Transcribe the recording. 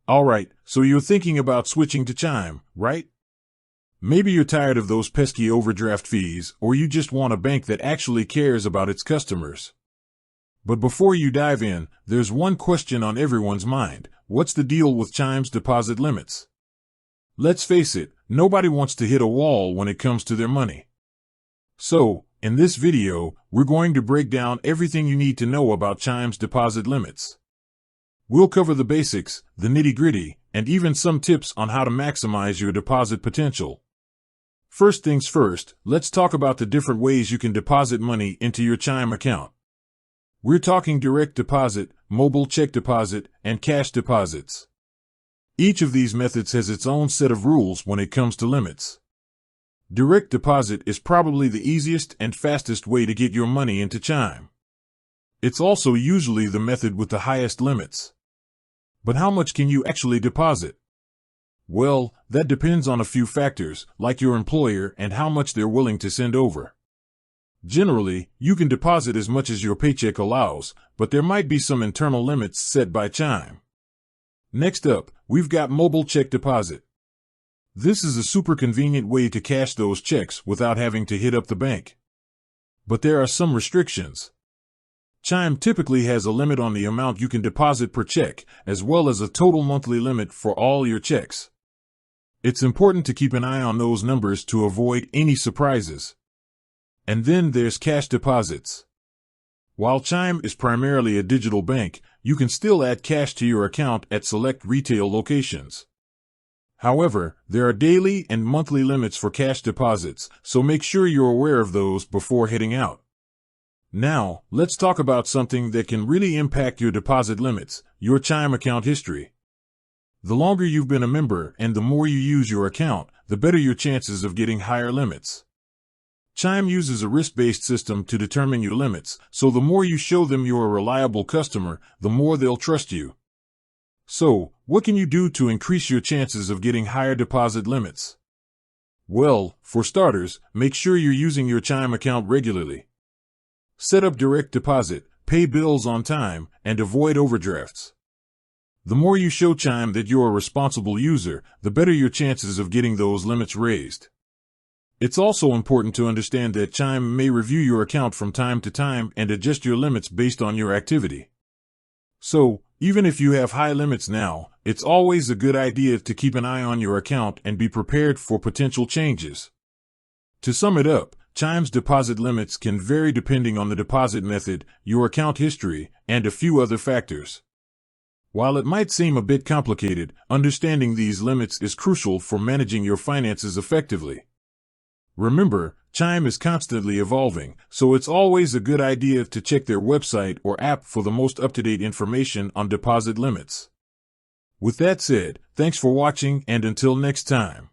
Alright, so you're thinking about switching to Chime, right? Maybe you're tired of those pesky overdraft fees, or you just want a bank that actually cares about its customers. But before you dive in, there's one question on everyone's mind. What's the deal with Chime's deposit limits? Let's face it, nobody wants to hit a wall when it comes to their money. So, in this video, we're going to break down everything you need to know about Chime's deposit limits. We'll cover the basics, the nitty-gritty, and even some tips on how to maximize your deposit potential. First things first, let's talk about the different ways you can deposit money into your Chime account. We're talking direct deposit, mobile check deposit, and cash deposits. Each of these methods has its own set of rules when it comes to limits. Direct deposit is probably the easiest and fastest way to get your money into Chime. It's also usually the method with the highest limits. But how much can you actually deposit? Well, that depends on a few factors, like your employer and how much they're willing to send over. Generally, you can deposit as much as your paycheck allows, but there might be some internal limits set by Chime. Next up, we've got mobile check deposit. This is a super convenient way to cash those checks without having to hit up the bank. But there are some restrictions. Chime typically has a limit on the amount you can deposit per check, as well as a total monthly limit for all your checks. It's important to keep an eye on those numbers to avoid any surprises. And then there's cash deposits. While Chime is primarily a digital bank, you can still add cash to your account at select retail locations. However, there are daily and monthly limits for cash deposits, so make sure you're aware of those before heading out. Now, let's talk about something that can really impact your deposit limits, your Chime account history. The longer you've been a member and the more you use your account, the better your chances of getting higher limits. Chime uses a risk-based system to determine your limits, so the more you show them you're a reliable customer, the more they'll trust you. So, what can you do to increase your chances of getting higher deposit limits? Well, for starters, make sure you're using your Chime account regularly. Set up direct deposit, pay bills on time, and avoid overdrafts. The more you show Chime that you're a responsible user, the better your chances of getting those limits raised. It's also important to understand that Chime may review your account from time to time and adjust your limits based on your activity. So, even if you have high limits now, it's always a good idea to keep an eye on your account and be prepared for potential changes. To sum it up, Chime's deposit limits can vary depending on the deposit method, your account history, and a few other factors. While it might seem a bit complicated, understanding these limits is crucial for managing your finances effectively. Remember, Chime is constantly evolving, so it's always a good idea to check their website or app for the most up-to-date information on deposit limits. With that said, thanks for watching, and until next time.